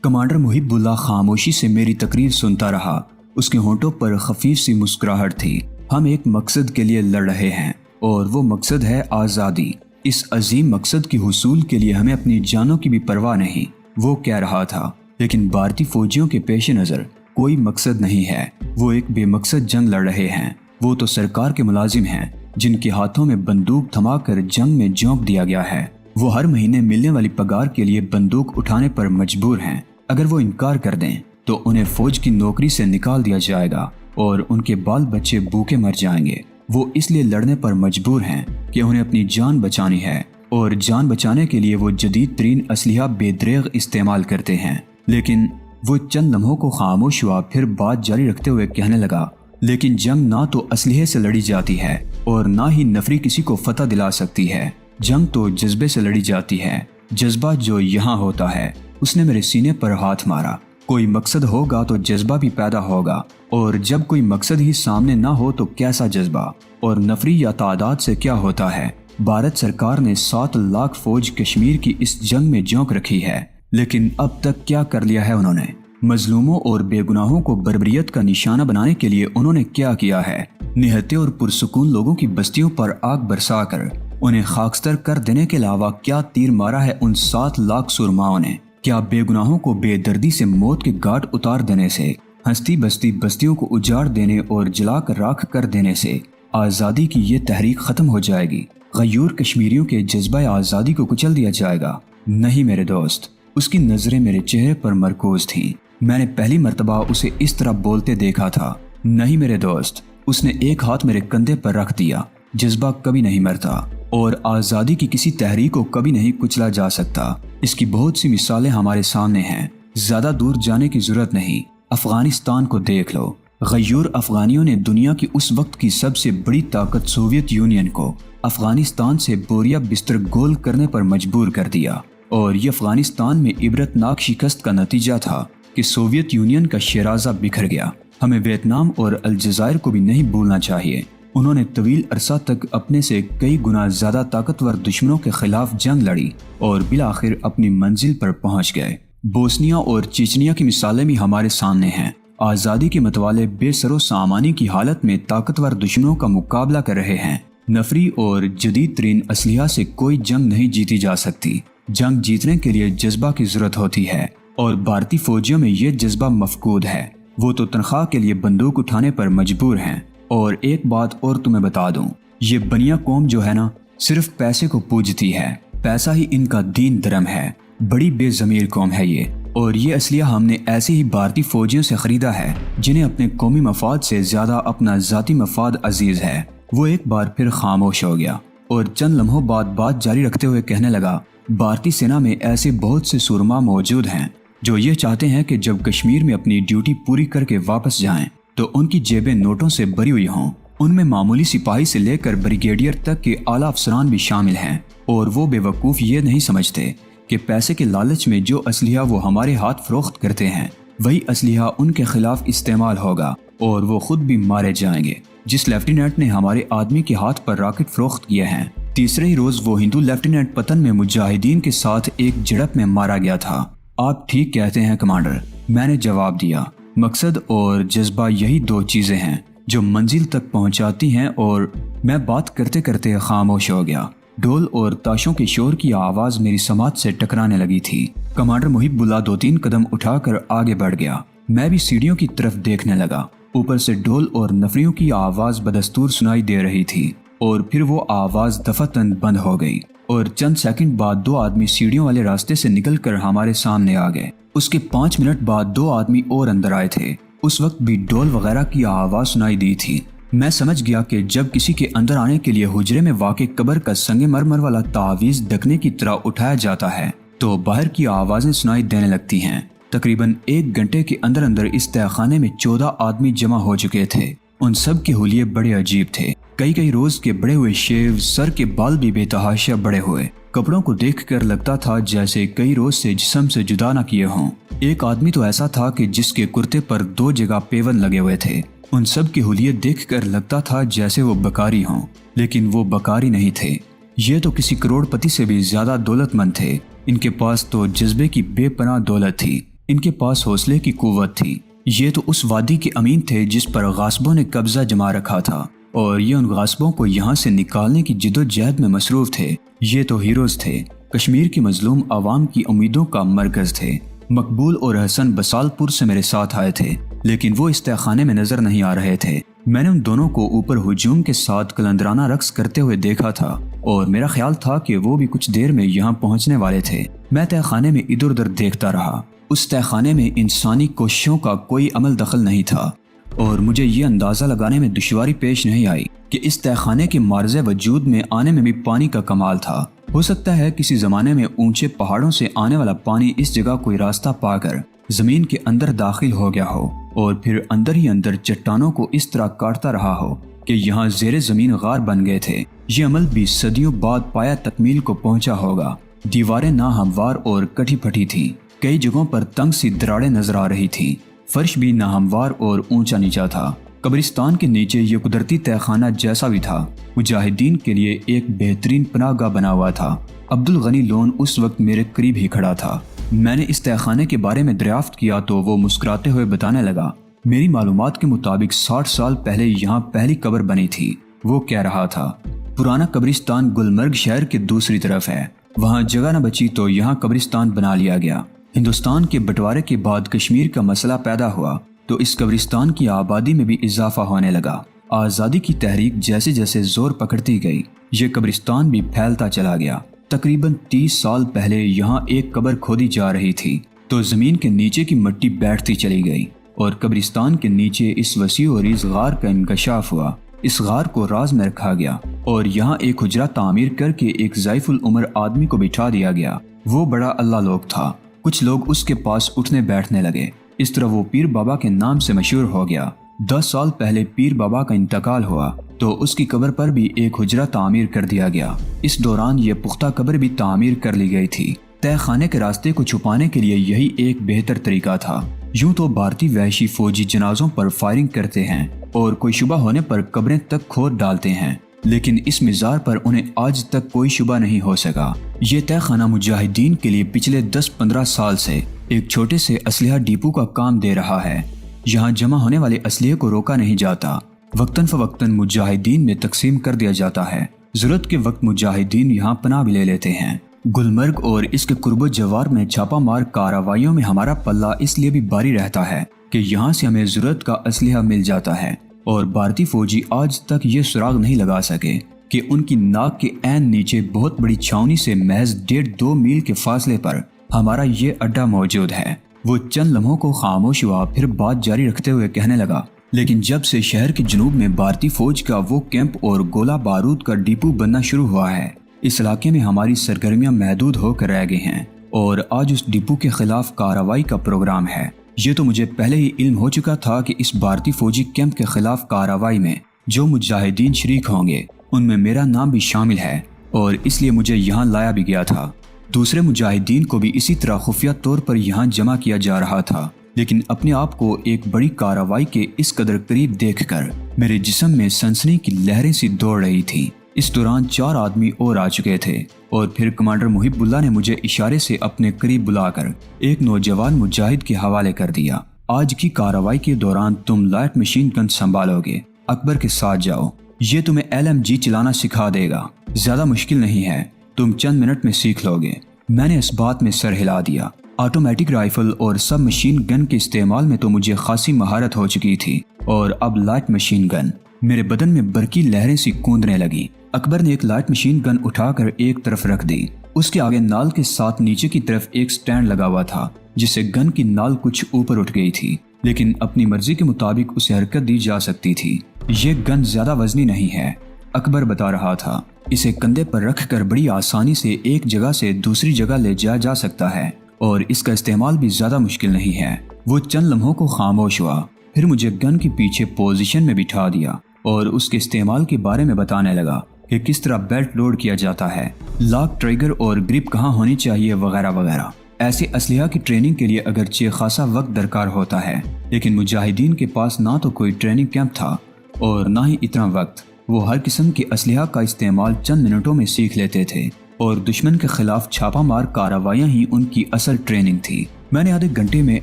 Commander محب اللہ خاموشی سے میری تقریر سنتا رہا۔ اس کے ہونٹوں پر خفیف سی مسکراہٹ تھی۔ ہم ایک مقصد کے لیے لڑ رہے ہیں اور وہ مقصد ہے آزادی۔ اس عظیم مقصد کے حصول کے لیے ہمیں اپنی جانوں کی بھی پرواہ نہیں، وہ کہہ رہا تھا۔ لیکن بھارتی فوجیوں کے پیش نظر کوئی مقصد نہیں ہے۔ وہ ایک بے مقصد جنگ لڑ رہے ہیں۔ وہ تو سرکار کے ملازم ہیں جن کے ہاتھوں میں بندوق تھما کر جنگ میں جھونک دیا گیا ہے۔ وہ ہر مہینے ملنے والی پگار کے لیے بندوق اٹھانے پر مجبور ہیں۔ اگر وہ انکار کر دیں تو انہیں فوج کی نوکری سے نکال دیا جائے گا اور ان کے بال بچے بھوکے مر جائیں گے۔ وہ اس لیے لڑنے پر مجبور ہیں کہ انہیں اپنی جان بچانی ہے، اور جان بچانے کے لیے وہ جدید ترین اسلحہ بے دریغ استعمال کرتے ہیں۔ لیکن وہ چند لمحوں کو خاموش ہوا، پھر بات جاری رکھتے ہوئے کہنے لگا، لیکن جنگ نہ تو اسلحے سے لڑی جاتی ہے اور نہ ہی نفری کسی کو فتح دلا سکتی ہے۔ جنگ تو جذبے سے لڑی جاتی ہے۔ جذبہ جو یہاں ہوتا ہے۔ اس نے میرے سینے پر ہاتھ مارا۔ کوئی مقصد ہوگا تو جذبہ بھی پیدا ہوگا، اور جب کوئی مقصد ہی سامنے نہ ہو تو کیسا جذبہ؟ اور نفری یا تعداد سے کیا ہوتا ہے؟ بھارت سرکار نے 7 لاکھ فوج کشمیر کی اس جنگ میں جھونک رکھی ہے، لیکن اب تک کیا کر لیا ہے انہوں نے؟ مظلوموں اور بے گناہوں کو بربریت کا نشانہ بنانے کے لیے انہوں نے کیا کیا ہے؟ نہتے اور پرسکون لوگوں کی بستیوں پر آگ برسا کر انہیں خاکستر کر دینے کے علاوہ کیا تیر مارا ہے ان 7 لاکھ سرماؤں نے؟ کیا بے گناہوں کو بے دردی سے موت کے گھاٹ اتار دینے سے، ہستی بستی بستیوں کو اجاڑ دینے اور جلا کر راکھ کر دینے سے آزادی کی یہ تحریک ختم ہو جائے گی؟ غیور کشمیریوں کے جذبہ آزادی کو کچل دیا جائے گا؟ نہیں میرے دوست۔ اس کی نظریں میرے چہرے پر مرکوز تھیں۔ میں نے پہلی مرتبہ اسے اس طرح بولتے دیکھا تھا۔ نہیں میرے دوست۔ اس نے ایک ہاتھ میرے کندھے پر رکھ دیا۔ جذبہ کبھی نہیں مرتا اور آزادی کی کسی تحریک کو کبھی نہیں کچلا جا سکتا۔ اس کی بہت سی مثالیں ہمارے سامنے ہیں۔ زیادہ دور جانے کی ضرورت نہیں۔ افغانستان کو دیکھ لو۔ غیور افغانیوں نے دنیا کی اس وقت کی سب سے بڑی طاقت سوویت یونین کو افغانستان سے بوریا بستر گول کرنے پر مجبور کر دیا، اور یہ افغانستان میں عبرتناک شکست کا نتیجہ تھا کہ سوویت یونین کا شیرازہ بکھر گیا۔ ہمیں ویتنام اور الجزائر کو بھی نہیں بھولنا چاہیے۔ انہوں نے طویل عرصہ تک اپنے سے کئی گنا زیادہ طاقتور دشمنوں کے خلاف جنگ لڑی اور بالآخر اپنی منزل پر پہنچ گئے۔ بوسنیا اور چیچنیا کی مثالیں بھی ہمارے سامنے ہیں۔ آزادی کے متوالے بے سر و سامانی کی حالت میں طاقتور دشمنوں کا مقابلہ کر رہے ہیں۔ نفری اور جدید ترین اسلحہ سے کوئی جنگ نہیں جیتی جا سکتی۔ جنگ جیتنے کے لیے جذبہ کی ضرورت ہوتی ہے، اور بھارتی فوجیوں میں یہ جذبہ مفقود ہے۔ وہ تو تنخواہ کے لیے بندوق اٹھانے پر مجبور ہیں۔ اور ایک بات اور تمہیں بتا دوں، یہ بنیا قوم جو ہے نا، صرف پیسے کو پوجتی ہے۔ پیسہ ہی ان کا دین دھرم ہے۔ بڑی بے ضمیر قوم ہے یہ، اور یہ اسلحہ ہم نے ایسے ہی بھارتی فوجیوں سے خریدا ہے جنہیں اپنے قومی مفاد سے زیادہ اپنا ذاتی مفاد عزیز ہے۔ وہ ایک بار پھر خاموش ہو گیا اور چند لمحوں بعد بات جاری رکھتے ہوئے کہنے لگا، بھارتی سینا میں ایسے بہت سے سورما موجود ہیں جو یہ چاہتے ہیں کہ جب کشمیر میں اپنی ڈیوٹی پوری کر کے واپس جائیں تو ان کی جیبیں نوٹوں سے بھری ہوئی ہوں۔ ان میں معمولی سپاہی سے لے کر بریگیڈیئر تک کے اعلیٰ افسران بھی شامل ہیں، اور وہ بے وقوف یہ نہیں سمجھتے کہ پیسے کے لالچ میں جو اسلحہ وہ ہمارے ہاتھ فروخت کرتے ہیں وہی اسلحہ ان کے خلاف استعمال ہوگا اور وہ خود بھی مارے جائیں گے۔ جس لیفٹیننٹ نے ہمارے آدمی کے ہاتھ پر راکٹ فروخت کیے ہیں، تیسرے ہی روز وہ ہندو لیفٹیننٹ پتن میں مجاہدین کے ساتھ ایک جھڑپ میں مارا گیا تھا۔ آپ ٹھیک کہتے ہیں کمانڈر، میں نے جواب دیا۔ مقصد اور جذبہ یہی 2 چیزیں ہیں جو منزل تک پہنچاتی ہیں۔ اور میں بات کرتے کرتے خاموش ہو گیا۔ ڈھول اور تاشوں کے شور کی آواز میری سماعت سے ٹکرانے لگی تھی۔ کمانڈر محب اللہ 2-3 قدم اٹھا کر آگے بڑھ گیا۔ میں بھی سیڑھیوں کی طرف دیکھنے لگا۔ اوپر سے ڈھول اور نفریوں کی آواز بدستور سنائی دے رہی تھی، اور پھر وہ آواز دفعتاً بند ہو گئی، اور چند سیکنڈ بعد 2 آدمی سیڑھیوں والے راستے سے نکل کر ہمارے سامنے آ گئے۔ اس کے 5 منٹ بعد 2 آدمی اور اندر آئے تھے۔ اس وقت بھی ڈھول وغیرہ کی آواز سنائی دی تھی۔ میں سمجھ گیا کہ جب کسی کے اندر آنے کے لیے حجرے میں واقع قبر کا سنگ مرمر والا تعویذ ڈھکنے کی طرح اٹھایا جاتا ہے تو باہر کی آوازیں سنائی دینے لگتی ہیں۔ تقریباً 1 گھنٹے کے اندر اندر اس تہہ خانے میں 14 آدمی جمع ہو چکے تھے۔ ان سب کے حلیے بڑے عجیب تھے۔ کئی روز کے بڑے ہوئے شیو، سر کے بال بھی بے تحاشا بڑے ہوئے۔ کپڑوں کو دیکھ کر لگتا تھا جیسے کئی روز سے جسم سے جدا نہ کیے ہوں۔ ایک آدمی تو ایسا تھا کہ جس کے کرتے پر 2 جگہ پیون لگے ہوئے تھے۔ ان سب کے حلیے دیکھ کر لگتا تھا جیسے وہ بکاری ہوں، لیکن وہ بکاری نہیں تھے۔ یہ تو کسی کروڑ پتی سے بھی زیادہ دولت مند تھے۔ ان کے پاس تو جذبے کی بے پناہ دولت تھی۔ ان کے پاس حوصلے کی قوت تھی۔ یہ تو اس وادی کے امین تھے جس پر غاصبوں نے قبضہ جما رکھا تھا، اور یہ ان غاصبوں کو یہاں سے نکالنے کی جد و جہد میں مصروف تھے۔ یہ تو ہیروز تھے، کشمیر کی مظلوم عوام کی امیدوں کا مرکز تھے۔ مقبول اور حسن بسالپور سے میرے ساتھ آئے تھے، لیکن وہ اس تہخانے میں نظر نہیں آ رہے تھے۔ میں نے ان دونوں کو اوپر ہجوم کے ساتھ قلندرانہ رقص کرتے ہوئے دیکھا تھا، اور میرا خیال تھا کہ وہ بھی کچھ دیر میں یہاں پہنچنے والے تھے۔ میں تہخانے میں ادھر ادھر دیکھتا رہا۔ اس تہخانے میں انسانی کوششوں کا کوئی عمل دخل نہیں تھا، اور مجھے یہ اندازہ لگانے میں دشواری پیش نہیں آئی کہ اس تہخانے کے معرض وجود میں آنے میں بھی پانی کا کمال تھا۔ ہو سکتا ہے کسی زمانے میں اونچے پہاڑوں سے آنے والا پانی اس جگہ کوئی راستہ پا کر زمین کے اندر داخل ہو گیا ہو، اور پھر اندر ہی اندر چٹانوں کو اس طرح کاٹتا رہا ہو کہ یہاں زیر زمین غار بن گئے تھے۔ یہ عمل بھی صدیوں بعد پایا تکمیل کو پہنچا ہوگا۔ دیواریں ناہموار اور کٹی پھٹی تھیں، کئی جگہوں پر تنگ سی دراڑیں نظر آ رہی تھیں، فرش بھی ناہموار اور اونچا نیچا تھا۔ قبرستان کے نیچے یہ قدرتی تہخانہ جیسا بھی تھا، مجاہدین کے لیے ایک بہترین پناہ گاہ بنا ہوا تھا۔ عبدالغنی لون اس وقت میرے قریب ہی کھڑا تھا۔ میں نے اس تہخانے کے بارے میں دریافت کیا تو وہ مسکراتے ہوئے بتانے لگا، میری معلومات کے مطابق 60 سال پہلے یہاں پہلی قبر بنی تھی۔ وہ کہہ رہا تھا، پرانا قبرستان گلمرگ شہر کے دوسری طرف ہے، وہاں جگہ نہ بچی تو یہاں قبرستان بنا لیا گیا۔ ہندوستان کے بٹوارے کے بعد کشمیر کا مسئلہ پیدا ہوا تو اس قبرستان کی آبادی میں بھی اضافہ ہونے لگا۔ آزادی کی تحریک جیسے جیسے زور پکڑتی گئی، یہ قبرستان بھی پھیلتا چلا گیا۔ تقریباً 30 سال پہلے یہاں ایک قبر کھودی جا رہی تھی تو زمین کے نیچے کی مٹی بیٹھتی چلی گئی، اور قبرستان کے نیچے اس وسیع و عریض غار کا انکشاف ہوا۔ اس غار کو راز میں رکھا گیا، اور یہاں ایک حجرہ تعمیر کر کے ایک ضعیف العمر آدمی کو بٹھا دیا گیا۔ وہ بڑا اللہ لوگ تھا، کچھ لوگ اس کے پاس اٹھنے بیٹھنے لگے۔ اس طرح وہ پیر بابا کے نام سے مشہور ہو گیا۔ 10 سال پہلے پیر بابا کا انتقال ہوا تو اس کی قبر پر بھی ایک حجرہ تعمیر کر دیا گیا۔ اس دوران یہ پختہ قبر بھی تعمیر کر لی گئی تھی۔ تہ خانے کے راستے کو چھپانے کے لیے یہی ایک بہتر طریقہ تھا۔ یوں تو بھارتی وحشی فوجی جنازوں پر فائرنگ کرتے ہیں اور کوئی شبہ ہونے پر قبریں تک کھود ڈالتے ہیں، لیکن اس مزار پر انہیں آج تک کوئی شبہ نہیں ہو سکا۔ یہ تہ خانہ مجاہدین کے لیے پچھلے 10-15 سال سے ایک چھوٹے سے اسلحہ ڈیپو کا کام دے رہا ہے۔ یہاں جمع ہونے والے اسلحے کو روکا نہیں جاتا، وقتاً فوقتاً مجاہدین میں تقسیم کر دیا جاتا ہے۔ ضرورت کے وقت مجاہدین یہاں پناہ بھی لے لیتے ہیں۔ گلمرگ اور اس کے قرب و جوار میں چھاپہ مار کارروائیوں میں ہمارا پلہ اس لیے بھی باری رہتا ہے کہ یہاں سے ہمیں ضرورت کا اسلحہ مل جاتا ہے، اور بھارتی فوجی آج تک یہ سراغ نہیں لگا سکے کہ ان کی ناک کے عین نیچے بہت بڑی چھاونی سے محض 1.5-2 میل کے فاصلے پر ہمارا یہ اڈا موجود ہے۔ وہ چند لمحوں کو خاموش ہوا، پھر بات جاری رکھتے ہوئے کہنے لگا، لیکن جب سے شہر کے جنوب میں بھارتی فوج کا وہ کیمپ اور گولہ بارود کا ڈیپو بننا شروع ہوا ہے، اس علاقے میں ہماری سرگرمیاں محدود ہو کر رہ گئی ہیں، اور آج اس ڈیپو کے خلاف کارروائی کا پروگرام ہے۔ یہ تو مجھے پہلے ہی علم ہو چکا تھا کہ اس بھارتی فوجی کیمپ کے خلاف کارروائی میں جو مجاہدین شریک ہوں گے ان میں میرا نام بھی شامل ہے، اور اس لیے مجھے یہاں لایا بھی گیا تھا۔ دوسرے مجاہدین کو بھی اسی طرح خفیہ طور پر یہاں جمع کیا جا رہا تھا، لیکن اپنے آپ کو ایک بڑی کارروائی کے اس قدر قریب دیکھ کر میرے جسم میں سنسنی کی لہریں سی دوڑ رہی تھیں۔ اس دوران 4 آدمی اور آ چکے تھے، اور پھر کمانڈر محب اللہ نے مجھے اشارے سے اپنے قریب بلا کر ایک نوجوان مجاہد کے حوالے کر دیا۔ آج کی کارروائی کے دوران تم لائٹ مشین گن سنبھالو گے، اکبر کے ساتھ جاؤ، یہ تمہیں LMG چلانا سکھا دے گا، زیادہ مشکل نہیں ہے، تم چند منٹ میں سیکھ لو گے۔ میں نے اس بات میں سر ہلا دیا۔ آٹومیٹک رائفل اور سب مشین گن کے استعمال میں تو مجھے خاصی مہارت ہو چکی تھی، اور اب لائٹ مشین گن، میرے بدن میں برقی لہریں سی کوندنے لگی۔ اکبر نے ایک لائٹ مشین گن اٹھا کر ایک طرف رکھ دی، اس کے آگے نال کے ساتھ نیچے کی طرف ایک سٹینڈ لگا ہوا تھا، جس سے گن کی نال کچھ اوپر اٹھ گئی تھی، لیکن اپنی مرضی کے مطابق اسے حرکت دی جا سکتی تھی۔ یہ گن زیادہ وزنی نہیں ہے، اکبر بتا رہا تھا، اسے کندھے پر رکھ کر بڑی آسانی سے ایک جگہ سے دوسری جگہ لے جایا جا سکتا ہے، اور اس کا استعمال بھی زیادہ مشکل نہیں ہے۔ وہ چند لمحوں کو خاموش ہوا، پھر مجھے گن کے پیچھے پوزیشن میں بٹھا دیا اور اس کے استعمال کے بارے میں بتانے لگا کہ کس طرح بیلٹ لوڈ کیا جاتا ہے، لاک، ٹریگر اور گرپ کہاں ہونی چاہیے، وغیرہ وغیرہ۔ ایسے اسلحہ کی ٹریننگ کے لیے اگرچہ خاصا وقت درکار ہوتا ہے، لیکن مجاہدین کے پاس نہ تو کوئی ٹریننگ کیمپ تھا اور نہ ہی اتنا وقت۔ وہ ہر قسم کے اسلحہ کا استعمال چند منٹوں میں سیکھ لیتے تھے، اور دشمن کے خلاف چھاپہ مار کارروائیاں ہی ان کی اصل ٹریننگ تھی۔ میں نے آدھے گھنٹے میں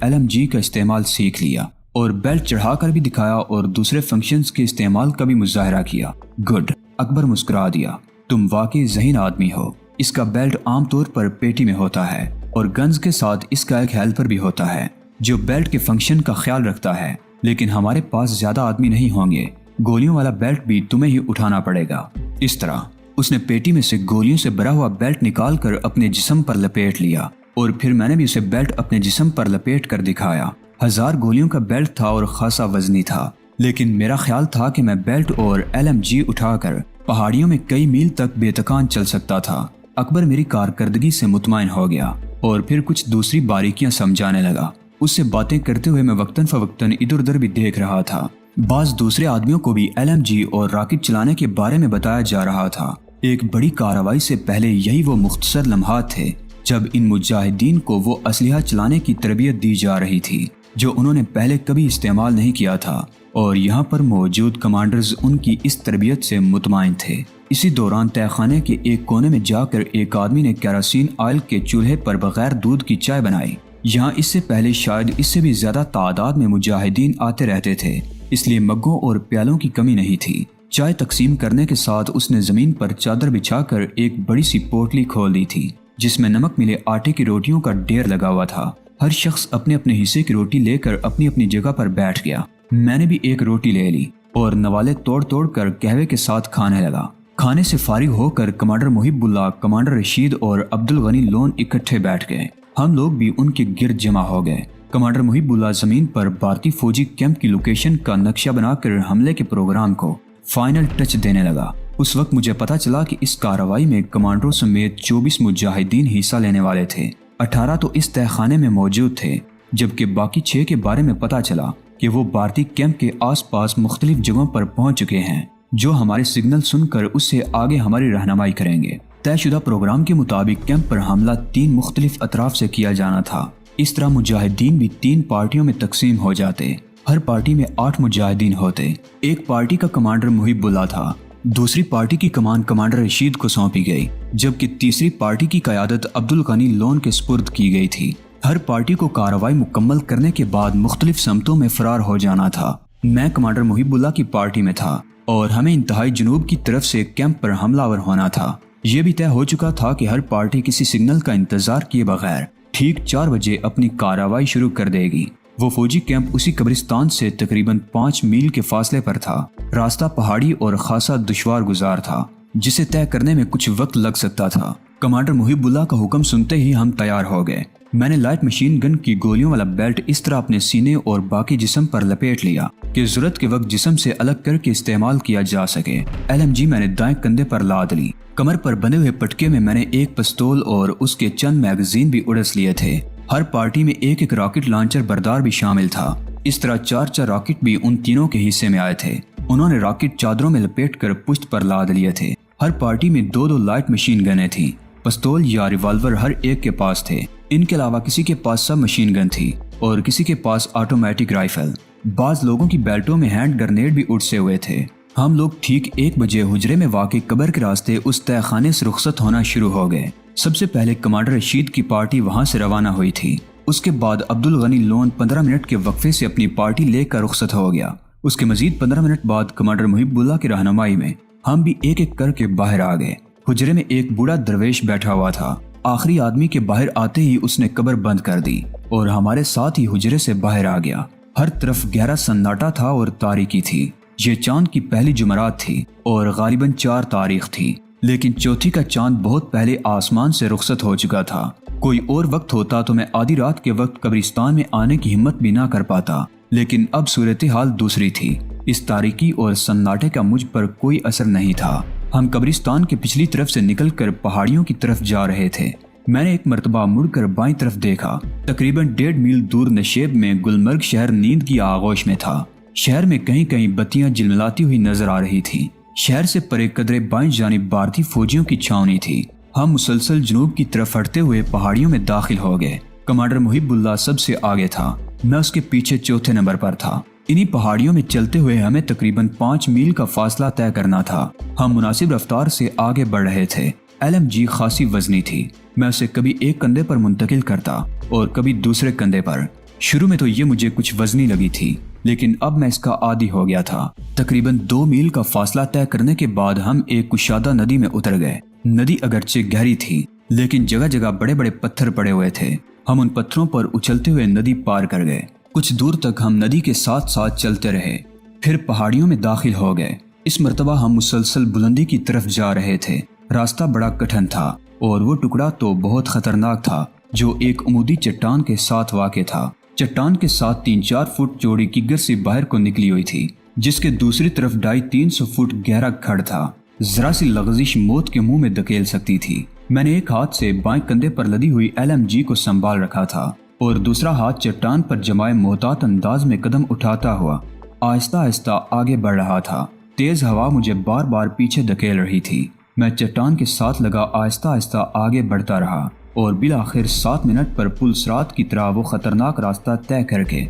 LMG کا استعمال سیکھ لیا اور بیلٹ چڑھا کر بھی دکھایا اور دوسرے فنکشنز کے استعمال کا بھی مظاہرہ کیا۔ گڈ، اکبر مسکرا دیا، تم واقعی ذہین آدمی ہو۔ اس کا بیلٹ عام طور پر پیٹی میں ہوتا ہے اور گنز کے ساتھ اس کا ایک ہیلپر بھی ہوتا ہے جو بیلٹ کے فنکشن کا خیال رکھتا ہے، لیکن ہمارے پاس زیادہ آدمی نہیں ہوں گے، گولیوں والا بیلٹ بھی تمہیں ہی اٹھانا پڑے گا۔ اس طرح اس نے پیٹی میں سے گولیوں سے بھرا ہوا بیلٹ نکال کر اپنے جسم پر لپیٹ لیا اور پھر میں نے بھی اسے بیلٹ اپنے جسم پر لپیٹ کر دکھایا۔ 1000 گولیوں کا بیلٹ تھا اور خاصا وزنی تھا، لیکن میرا خیال تھا کہ میں بیلٹ اور LMG اٹھا کر پہاڑیوں میں کئی میل تک بے تکان چل سکتا تھا۔ اکبر میری کارکردگی سے مطمئن ہو گیا اور پھر کچھ دوسری باریکیاں سمجھانے لگا۔ اس سے باتیں کرتے ہوئے میں وقتاً فوقتاً ادھر ادھر بھی دیکھ رہا تھا۔ بعض دوسرے آدمیوں کو بھی LMG اور راکٹ چلانے کے بارے میں بتایا جا رہا تھا۔ ایک بڑی کارروائی سے پہلے یہی وہ مختصر لمحات تھے جب ان مجاہدین کو وہ اسلحہ چلانے کی تربیت دی جا رہی تھی جو انہوں نے پہلے کبھی استعمال نہیں کیا تھا، اور یہاں پر موجود کمانڈرز ان کی اس تربیت سے مطمئن تھے۔ اسی دوران تہہ خانے کے ایک کونے میں جا کر ایک آدمی نے کیروسین آئل کے چولہے پر بغیر دودھ کی چائے بنائی۔ یہاں اس سے پہلے شاید اس سے بھی زیادہ تعداد میں مجاہدین آتے رہتے تھے، اس لیے مگوں اور پیالوں کی کمی نہیں تھی۔ چائے تقسیم کرنے کے ساتھ اس نے زمین پر چادر بچھا کر ایک بڑی سی پوٹلی کھول دی تھی جس میں نمک ملے آٹے کی روٹیوں کا ڈھیر لگا ہوا تھا۔ ہر شخص اپنے اپنے حصے کی روٹی لے کر اپنی اپنی جگہ پر بیٹھ گیا۔ میں نے بھی ایک روٹی لے لی اور نوالے توڑ توڑ کر قہوے کے ساتھ کھانے لگا۔ کھانے سے فارغ ہو کر کمانڈر محب اللہ، کمانڈر رشید اور عبد الغنی لون اکٹھے بیٹھ گئے۔ ہم لوگ بھی ان کے گرد جمع ہو گئے۔ کمانڈر محب اللہ زمین پر بھارتی فوجی کیمپ کی لوکیشن کا نقشہ بنا کر حملے کے پروگرام کو فائنل ٹچ دینے لگا۔ اس وقت مجھے پتا چلا کہ اس کارروائی میں کمانڈروں سمیت 24 مجاہدین حصہ لینے والے تھے۔ 18 تو اس تہہ خانے میں موجود تھے، جبکہ باقی 6 کے بارے میں پتا چلا کہ وہ بھارتی کیمپ کے آس پاس مختلف جگہوں پر پہنچ چکے ہیں جو ہمارے سگنل سن کر اس سے آگے ہماری رہنمائی کریں گے۔ طے شدہ پروگرام کے مطابق کیمپ پر حملہ 3 مختلف اطراف سے کیا جانا تھا۔ اس طرح مجاہدین بھی 3 پارٹیوں میں تقسیم ہو جاتے، ہر پارٹی میں 8 مجاہدین ہوتے۔ ایک پارٹی کا کمانڈر محب اللہ تھا، دوسری پارٹی کی کمان کمانڈر رشید کو سونپی گئی، جبکہ تیسری پارٹی کی قیادت عبد الغنی لون کے سپرد کی گئی تھی۔ ہر پارٹی کو کارروائی مکمل کرنے کے بعد مختلف سمتوں میں فرار ہو جانا تھا۔ میں کمانڈر محب اللہ کی پارٹی میں تھا اور ہمیں انتہائی جنوب کی طرف سے کیمپ پر حملہ آور ہونا تھا۔ یہ بھی طے ہو چکا تھا کہ ہر پارٹی کسی سگنل کا انتظار کیے بغیر ٹھیک 4 بجے اپنی کارروائی شروع کر دے گی۔ وہ فوجی کیمپ اسی قبرستان سے تقریباً 5 میل کے فاصلے پر تھا۔ راستہ پہاڑی اور خاصا دشوار گزار تھا جسے طے کرنے میں کچھ وقت لگ سکتا تھا۔ کمانڈر محب اللہ کا حکم سنتے ہی ہم تیار ہو گئے۔ میں نے لائٹ مشین گن کی گولیوں والا بیلٹ اس طرح اپنے سینے اور باقی جسم پر لپیٹ لیا کہ ضرورت کے وقت جسم سے الگ کر کے استعمال کیا جا سکے۔ LMG میں نے دائیں کندھے پر لاد لی۔ کمر پر بندھے ہوئے پٹکے میں نے ایک پستول اور اس کے چند میگزین بھی اڑس لیے تھے۔ ہر پارٹی میں ایک راکٹ لانچر بردار بھی شامل تھا۔ اس طرح 4 راکٹ بھی ان تینوں کے حصے میں آئے تھے۔ انہوں نے راکٹ چادروں میں لپیٹ کر پشت پر لاد لیے تھے۔ ہر پارٹی میں 2 لائٹ مشین گنیں تھیں۔ پستول یا ریوالور ہر ایک کے پاس تھے۔ ان کے علاوہ کسی کے پاس سب مشین گن تھی اور کسی کے پاس آٹومیٹک رائفل۔ بعض لوگوں کی بیلٹوں میں ہینڈ گرنیڈ بھی اڑسے ہوئے تھے۔ ہم لوگ ٹھیک 1 بجے حجرے میں واقع قبر کے راستے اس تہہ خانے سے رخصت ہونا شروع ہو گئے۔ سب سے پہلے کمانڈر رشید کی پارٹی وہاں سے روانہ ہوئی تھی۔ اس کے بعد عبد الغنی لون 15 منٹ کے وقفے سے اپنی پارٹی لے کر رخصت ہو گیا۔ اس کے مزید 15 منٹ بعد کمانڈر محب اللہ کی رہنمائی میں ہم بھی ایک ایک کر کے باہر آ گئے۔ حجرے میں ایک بوڑھا درویش بیٹھا ہوا تھا۔ آخری آدمی کے باہر آتے ہی اس نے قبر بند کر دی اور ہمارے ساتھ ہی حجرے سے باہر آ گیا۔ ہر طرف گہرا سناٹا تھا اور تاریکی تھی۔ یہ چاند کی پہلی جمعرات تھی اور غالباً 4 تاریخ تھی، لیکن چوتھی کا چاند بہت پہلے آسمان سے رخصت ہو چکا تھا۔ کوئی اور وقت ہوتا تو میں آدھی رات کے وقت قبرستان میں آنے کی ہمت بھی نہ کر پاتا، لیکن اب صورتحال دوسری تھی۔ اس تاریکی اور سناٹے کا مجھ پر کوئی اثر نہیں تھا۔ ہم قبرستان کے پچھلی طرف سے نکل کر پہاڑیوں کی طرف جا رہے تھے۔ میں نے ایک مرتبہ مڑ کر بائیں طرف دیکھا۔ تقریباً 1.5 میل دور نشیب میں گلمرگ شہر نیند کی آغوش میں تھا۔ شہر میں کہیں کہیں بتیاں جلملاتی ہوئی نظر آ رہی تھی۔ شہر سے پرے قدرے بائیں جانب بھارتی فوجیوں کی چھاونی تھی۔ ہم مسلسل جنوب کی طرف ہٹتے ہوئے پہاڑیوں میں داخل ہو گئے۔ کمانڈر محب اللہ سب سے آگے تھا، میں اس کے پیچھے چوتھے نمبر پر تھا۔ انہی پہاڑیوں میں چلتے ہوئے ہمیں تقریباً 5 میل کا فاصلہ طے کرنا تھا۔ ہم مناسب رفتار سے آگے بڑھ رہے تھے۔ LMG خاصی وزنی تھی۔ میں اسے کبھی ایک کندھے پر منتقل کرتا اور کبھی دوسرے کندھے پر۔ شروع میں تو یہ مجھے کچھ وزنی لگی تھی، لیکن اب میں اس کا عادی ہو گیا تھا۔ تقریباً 2 میل کا فاصلہ طے کرنے کے بعد ہم ایک کشادہ ندی میں اتر گئے۔ ندی اگرچہ گہری تھی، لیکن جگہ جگہ بڑے بڑے پتھر پڑے ہوئے تھے۔ ہم ان پتھروں پر اچھلتے ہوئے ندی پار کر گئے۔ کچھ دور تک ہم ندی کے ساتھ ساتھ چلتے رہے، پھر پہاڑیوں میں داخل ہو گئے۔ اس مرتبہ ہم مسلسل بلندی کی طرف جا رہے تھے۔ راستہ بڑا کٹھن تھا اور وہ ٹکڑا تو بہت خطرناک تھا جو ایک عمودی چٹان کے ساتھ واقع تھا۔ چٹان کے ساتھ 3-4 فٹ چوڑی کگر سے باہر کو نکلی ہوئی تھی، جس کے دوسری طرف 250-300 فٹ گہرا کھڈ تھا۔ ذرا سی لغزش موت کے منہ میں دھکیل سکتی تھی۔ میں نے ایک ہاتھ سے بائیں کندھے پر لدی ہوئی LMG کو سنبھال رکھا تھا اور دوسرا ہاتھ چٹان پر جمائے محتاط انداز میں قدم اٹھاتا ہوا آہستہ آہستہ آگے بڑھ رہا تھا۔ تیز ہوا مجھے بار بار پیچھے دھکیل رہی تھی۔ میں چٹان کے ساتھ لگا آہستہ آہستہ آگے بڑھتا رہا اور بالآخر 7 منٹ پر پل صراط کی طرح وہ خطرناک راستہ طے کر کے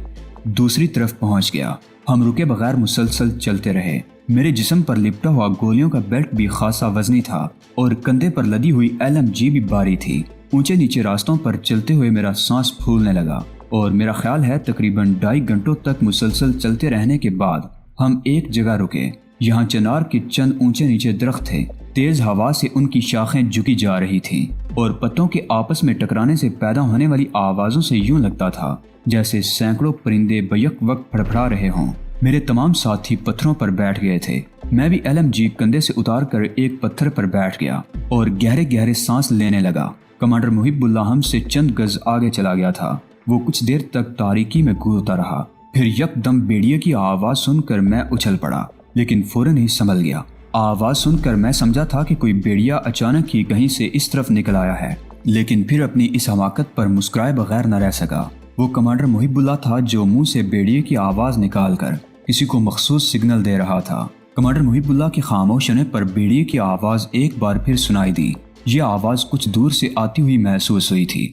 دوسری طرف پہنچ گیا۔ ہم رکے بغیر مسلسل چلتے رہے۔ میرے جسم پر لپٹا ہوا گولیوں کا بیلٹ بھی خاصا وزنی تھا اور کندھے پر لدی ہوئی LMG بھی بھاری تھی۔ اونچے نیچے راستوں پر چلتے ہوئے میرا سانس پھولنے لگا اور میرا خیال ہے تقریباً 2.5 گھنٹوں تک مسلسل چلتے رہنے کے بعد ہم ایک جگہ رکے۔ یہاں چنار کے چند اونچے نیچے درخت تھے۔ تیز ہوا سے ان کی شاخیں جھکی جا رہی تھیں اور پتوں کے آپس میں ٹکرانے سے پیدا ہونے والی آوازوں سے یوں لگتا تھا جیسے سینکڑوں پرندے بیک وقت پھڑپھڑا رہے ہوں۔ میرے تمام ساتھی پتھروں پر بیٹھ گئے تھے۔ میں بھی LMG کندھے سے اتار کر ایک پتھر پر بیٹھ گیا اور گہرے گہرے سانس لینے لگا۔ کمانڈر محب اللہ ہم سے چند گز آگے چلا گیا تھا۔ وہ کچھ دیر تک تاریکی میں گھورتا رہا، پھر یک دم بیڑیے کی آواز سن کر میں اچھل پڑا، لیکن فوراً ہی سنبھل گیا۔ آواز سن کر میں سمجھا تھا کہ کوئی بیڑیا اچانک ہی کہیں سے اس طرف نکل آیا ہے، لیکن پھر اپنی اس حماقت پر مسکرائے بغیر نہ رہ سکا۔ وہ کمانڈر محب اللہ تھا جو منہ سے بیڑیے کی آواز نکال کر کسی کو مخصوص سگنل دے رہا تھا۔ کمانڈر محب اللہ کے خاموش ہونے پر بیڑیے کی آواز ایک بار پھر سنائی دی۔ یہ آواز کچھ دور سے آتی ہوئی محسوس ہوئی تھی۔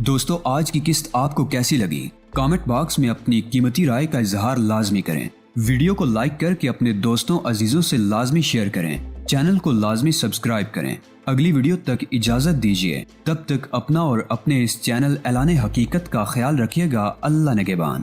دوستو، آج کی قسط آپ کو کیسی لگی؟ کامنٹ باکس میں اپنی قیمتی رائے کا اظہار لازمی کریں۔ ویڈیو کو لائک کر کے اپنے دوستوں عزیزوں سے لازمی شیئر کریں۔ چینل کو لازمی سبسکرائب کریں۔ اگلی ویڈیو تک اجازت دیجیے، تب تک اپنا اور اپنے اس چینل اعلان حقیقت کا خیال رکھیے گا۔ اللہ نگہبان۔